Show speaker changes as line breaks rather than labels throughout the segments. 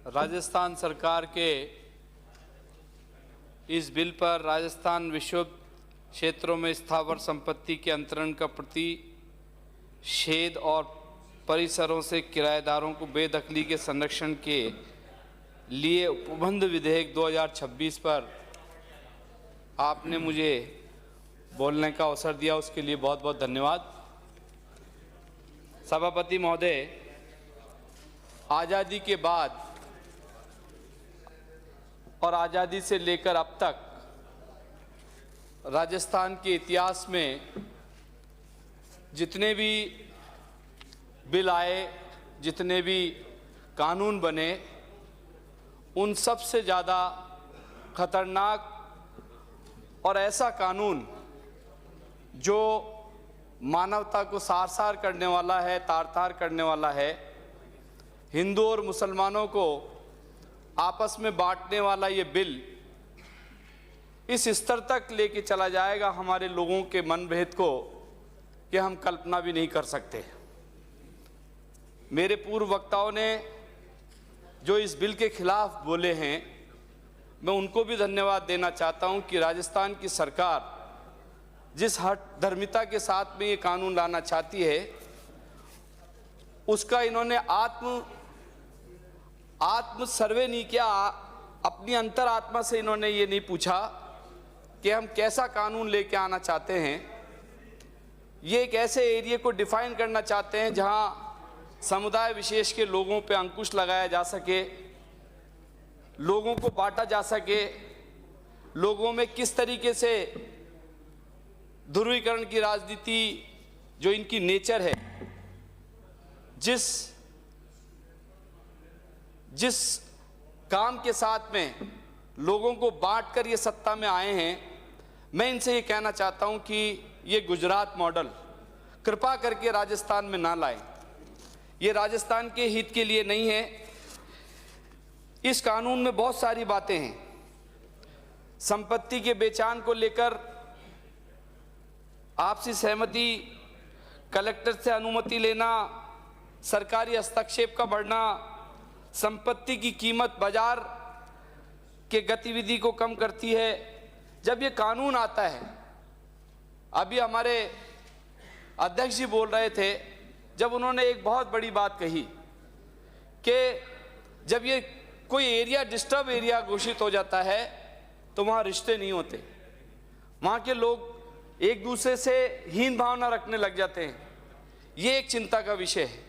राजस्थान सरकार के इस बिल पर राजस्थान विक्षुब्ध क्षेत्रों में स्थावर संपत्ति के अंतरण का प्रतिषेध और परिसरों से किराएदारों को बेदखली के संरक्षण के लिए उपबंध विधेयक 2026 पर आपने मुझे बोलने का अवसर दिया, उसके लिए बहुत बहुत धन्यवाद। सभापति महोदय, आज़ादी के बाद और आज़ादी से लेकर अब तक राजस्थान के इतिहास में जितने भी बिल आए, जितने भी कानून बने, उन सब से ज़्यादा खतरनाक और ऐसा कानून जो मानवता को सार-सार करने वाला है, तार-तार करने वाला है, हिंदू और मुसलमानों को आपस में बांटने वाला ये बिल इस स्तर तक लेके चला जाएगा हमारे लोगों के मनभेद को कि हम कल्पना भी नहीं कर सकते। मेरे पूर्व वक्ताओं ने जो इस बिल के खिलाफ बोले हैं, मैं उनको भी धन्यवाद देना चाहता हूं कि राजस्थान की सरकार जिस हठधर्मिता के साथ में ये कानून लाना चाहती है, उसका इन्होंने आत्म सर्वे नहीं किया। अपनी अंतरात्मा से इन्होंने ये नहीं पूछा कि हम कैसा कानून लेके आना चाहते हैं। ये एक ऐसे एरिया को डिफाइन करना चाहते हैं जहां समुदाय विशेष के लोगों पे अंकुश लगाया जा सके, लोगों को बांटा जा सके, लोगों में किस तरीके से ध्रुवीकरण की राजनीति जो इनकी नेचर है, जिस काम के साथ में लोगों को बांटकर ये सत्ता में आए हैं, मैं इनसे ये कहना चाहता हूं कि ये गुजरात मॉडल कृपा करके राजस्थान में ना लाएं। ये राजस्थान के हित के लिए नहीं है। इस कानून में बहुत सारी बातें हैं। संपत्ति के बेचान को लेकर आपसी सहमति, कलेक्टर से अनुमति लेना, सरकारी हस्तक्षेप का बढ़ना, संपत्ति की कीमत बाजार के गतिविधि को कम करती है। जब ये कानून आता है, अभी हमारे अध्यक्ष जी बोल रहे थे, जब उन्होंने एक बहुत बड़ी बात कही कि जब ये कोई एरिया डिस्टर्ब एरिया घोषित हो जाता है तो वहाँ रिश्ते नहीं होते, वहाँ के लोग एक दूसरे से हीन भावना रखने लग जाते हैं। ये एक चिंता का विषय है।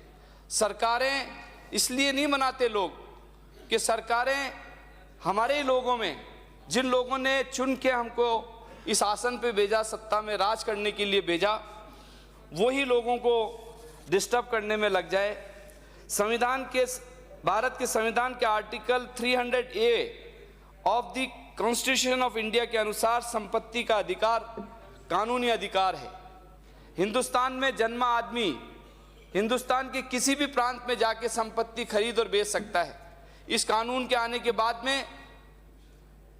सरकारें इसलिए नहीं मनाते लोग कि सरकारें हमारे लोगों में, जिन लोगों ने चुन के हमको इस आसन पे भेजा, सत्ता में राज करने के लिए भेजा, वही लोगों को डिस्टर्ब करने में लग जाए। भारत के संविधान के article 300A of the constitution of India के अनुसार संपत्ति का अधिकार कानूनी अधिकार है। हिंदुस्तान में जन्मा आदमी हिंदुस्तान के किसी भी प्रांत में जाके संपत्ति खरीद और बेच सकता है। इस कानून के आने के बाद में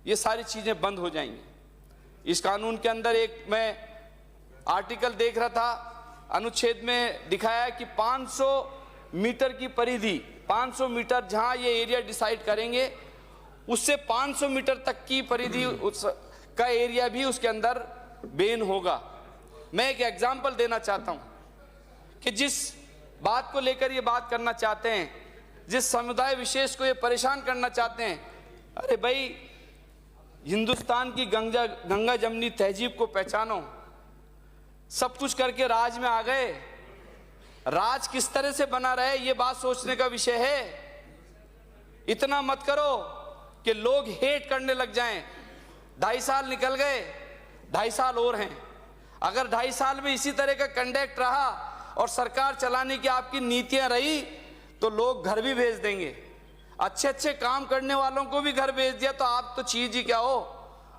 ये सारी चीजें बंद हो जाएंगी। इस कानून के अंदर एक मैं आर्टिकल देख रहा था, अनुच्छेद में दिखाया कि 500 मीटर की परिधि, 500 मीटर जहां ये एरिया डिसाइड करेंगे, उससे 500 मीटर तक की परिधि का एरिया भी उसके अंदर बैन होगा। मैं एक एग्जांपल देना चाहता हूं कि जिस बात को लेकर ये बात करना चाहते हैं, जिस समुदाय विशेष को ये परेशान करना चाहते हैं, अरे भाई, हिंदुस्तान की गंगा जमनी तहजीब को पहचानो। सब कुछ करके राज में आ गए, राज किस तरह से बना रहे ये बात सोचने का विषय है। इतना मत करो कि लोग हेट करने लग जाएं। 2.5 साल निकल गए, 2.5 साल और हैं। अगर 2.5 साल में इसी तरह का कंडक्ट रहा और सरकार चलाने की आपकी नीतियां रही तो लोग घर भी भेज देंगे। अच्छे अच्छे काम करने वालों को भी घर भेज दिया तो आप तो चीज ही क्या हो,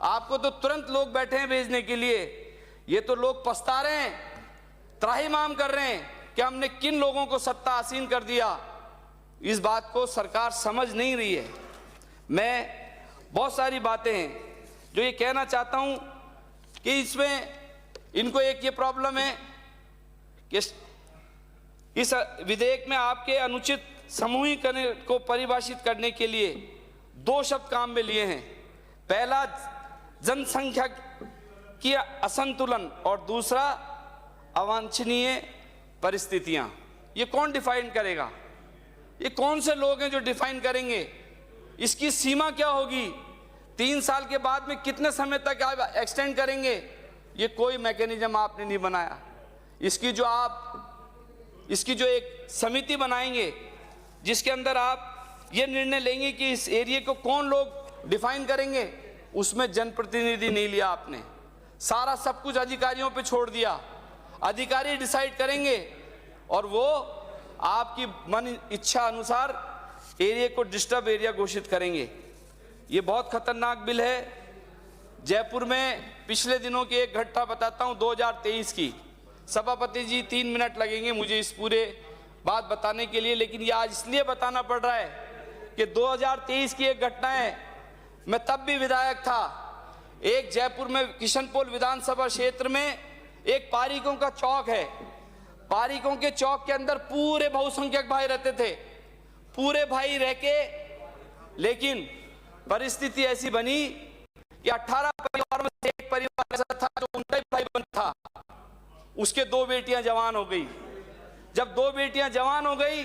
आपको तो तुरंत लोग बैठे हैं भेजने के लिए। ये तो लोग पछता रहे हैं, त्राहिमाम कर रहे हैं कि हमने किन लोगों को सत्ता आसीन कर दिया। इस बात को सरकार समझ नहीं रही है। मैं बहुत सारी बातें हैं जो ये कहना चाहता हूं कि इसमें इनको एक ये प्रॉब्लम है कि इस विधेयक में आपके अनुचित समूहीकरण को परिभाषित करने के लिए दो शब्द काम में लिए हैं। पहला जनसंख्या की असंतुलन और दूसरा अवांछनीय परिस्थितियां। ये कौन डिफाइन करेगा? ये कौन से लोग हैं जो डिफाइन करेंगे? इसकी सीमा क्या होगी? 3 साल के बाद में कितने समय तक आप एक्सटेंड करेंगे? ये कोई मैकेनिज्म आपने नहीं बनाया। इसकी जो एक समिति बनाएंगे जिसके अंदर आप ये निर्णय लेंगे कि इस एरिया को कौन लोग डिफाइन करेंगे, उसमें जनप्रतिनिधि नहीं लिया आपने। सारा सब कुछ अधिकारियों पे छोड़ दिया। अधिकारी डिसाइड करेंगे और वो आपकी मन इच्छा अनुसार एरिया को डिस्टर्ब एरिया घोषित करेंगे। ये बहुत खतरनाक बिल है। जयपुर में पिछले दिनों की एक घटना बताता हूं, 2023 की। सभापति जी 3 मिनट लगेंगे मुझे इस पूरे बात बताने के लिए, लेकिन ये आज इसलिए बताना पड़ रहा है कि 2023 की एक घटना है। मैं तब भी विधायक था। एक जयपुर में किशनपोल विधानसभा क्षेत्र में एक पारीकों का चौक है। पारीकों के चौक के अंदर पूरे बहुसंख्यक भाई रहते थे, पूरे भाई रह के, लेकिन परिस्थिति ऐसी बनी कि 18 परिवार में से एक परिवार ऐसा था जो उनका ही भाई बंद था। उसके 2 बेटियां जवान हो गई। जब 2 बेटियां जवान हो गई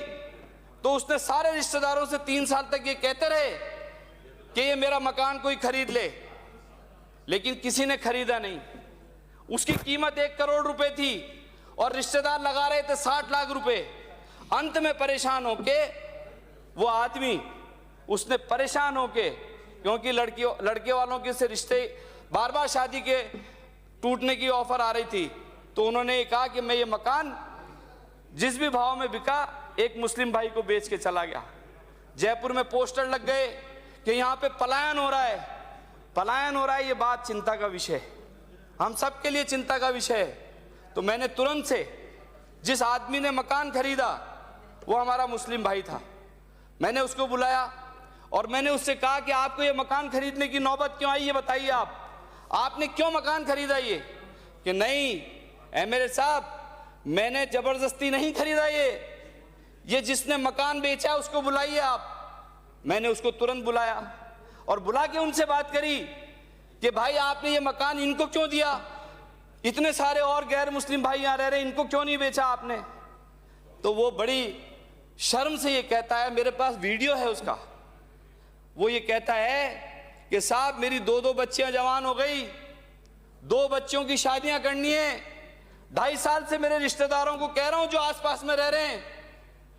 तो उसने सारे रिश्तेदारों से 3 साल तक ये कहते रहे कि ये मेरा मकान कोई खरीद ले, लेकिन किसी ने खरीदा नहीं। उसकी कीमत 1 करोड़ रुपए थी और रिश्तेदार लगा रहे थे 60 लाख रुपए। अंत में परेशान होके वो आदमी, उसने परेशान होके, क्योंकि लड़के वालों के से रिश्ते बार बार शादी के टूटने की ऑफर आ रही थी, तो उन्होंने कहा कि मैं ये मकान जिस भी भाव में बिका एक मुस्लिम भाई को बेच के चला गया। जयपुर में पोस्टर लग गए कि यहाँ पे पलायन हो रहा है, पलायन हो रहा है। ये बात चिंता का विषय है, हम सब के लिए चिंता का विषय है। तो मैंने तुरंत से, जिस आदमी ने मकान खरीदा वो हमारा मुस्लिम भाई था, मैंने उसको बुलाया और मैंने उससे कहा कि आपको ये मकान खरीदने की नौबत क्यों आई, ये बताइए आपने क्यों मकान खरीदा? ये कि नहीं एमएलए साहब, मैंने जबरदस्ती नहीं खरीदा, ये जिसने मकान बेचा उसको बुलाइए आप। मैंने उसको तुरंत बुलाया और बुला के उनसे बात करी कि भाई आपने ये मकान इनको क्यों दिया? इतने सारे और गैर मुस्लिम भाई यहाँ रह रहे, इनको क्यों नहीं बेचा आपने? तो वो बड़ी शर्म से ये कहता है, मेरे पास वीडियो है उसका, वो ये कहता है कि साहब मेरी 2 बच्चियां जवान हो गई, 2 बच्चों की शादियां करनी है, 2.5 साल से मेरे रिश्तेदारों को कह रहा हूं जो आसपास में रह रहे हैं,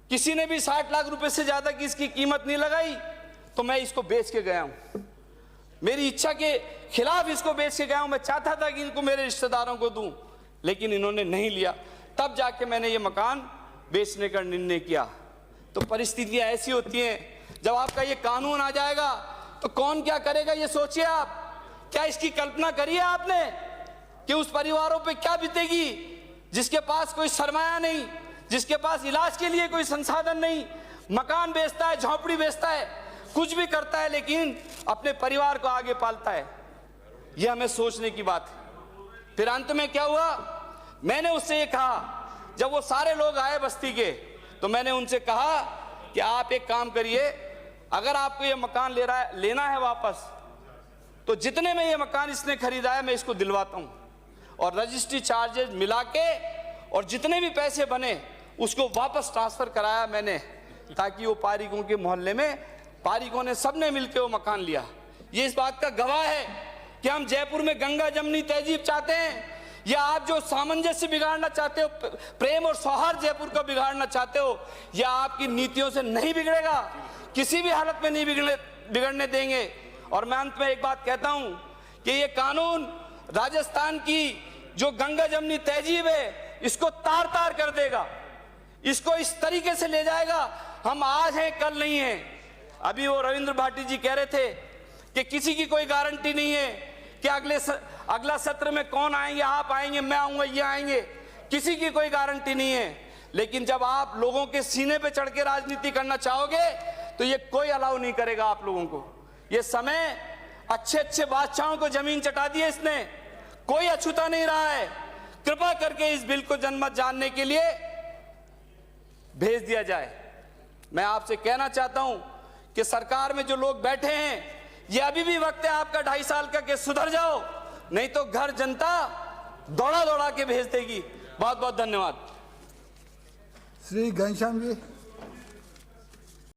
किसी ने भी 60 लाख रुपए से ज्यादा की इसकी कीमत नहीं लगाई, तो मैं इसको बेच के गया हूं। मेरी इच्छा के खिलाफ इसको बेच के गया हूं। मैं चाहता था कि इनको मेरे रिश्तेदारों को दूं, लेकिन इन्होंने नहीं लिया। तब जाके मैंने ये मकान बेचने का निर्णय किया। तो परिस्थितियां ऐसी होती हैं। जब आपका ये कानून आ जाएगा तो कौन क्या करेगा ये सोचिए आप। क्या इसकी कल्पना करिए आपने कि उस परिवारों पे क्या बीतेगी जिसके पास कोई सरमाया नहीं, जिसके पास इलाज के लिए कोई संसाधन नहीं, मकान बेचता है, झोंपड़ी बेचता है, कुछ भी करता है, लेकिन अपने परिवार को आगे पालता है। यह हमें सोचने की बात है। फिर अंत में क्या हुआ, मैंने उससे ये कहा, जब वो सारे लोग आए बस्ती के, तो मैंने उनसे कहा कि आप एक काम करिए, अगर आपको ये मकान लेना है वापस, तो जितने में ये मकान इसने खरीदा है मैं इसको दिलवाता हूं, और रजिस्ट्री चार्जेस मिला के और जितने भी पैसे बने उसको वापस ट्रांसफर कराया मैंने, ताकि वो पारिकों के मोहल्ले में पारिकों ने सबने मिलकर वो मकान लिया। ये इस बात का गवाह है कि हम जयपुर में गंगा जमनी तहजीब चाहते हैं, या आप जो सामंजस्य बिगाड़ना चाहते हो, प्रेम और सौहार्द जयपुर का बिगाड़ना चाहते हो, या आपकी नीतियों से नहीं बिगड़ेगा, किसी भी हालत में नहीं बिगड़ने देंगे। और मैं अंत में एक बात कहता हूं कि ये कानून राजस्थान की जो गंगा जमनी तहजीब है इसको तार तार कर देगा, इसको इस तरीके से ले जाएगा। हम आज हैं कल नहीं हैं। अभी वो रविंद्र भाटी जी कह रहे थे कि किसी की कोई गारंटी नहीं है कि अगला सत्र में कौन आएंगे, आप आएंगे, मैं आऊंगा, ये आएंगे, किसी की कोई गारंटी नहीं है। लेकिन जब आप लोगों के सीने पे चढ़ के राजनीति करना चाहोगे तो ये कोई अलाउ नहीं करेगा आप लोगों को। ये समय अच्छे अच्छे बादशाहों को जमीन चटा दी है इसने, कोई अछूता नहीं रहा है। कृपा करके इस बिल को जनमत जानने के लिए भेज दिया जाए। मैं आपसे कहना चाहता हूं कि सरकार में जो लोग बैठे हैं, ये अभी भी वक्त है आपका 2.5 साल का कि सुधर जाओ, नहीं तो घर जनता दौड़ा दौड़ा के भेज देगी। बहुत बहुत धन्यवाद।
श्री घनश्याम जी।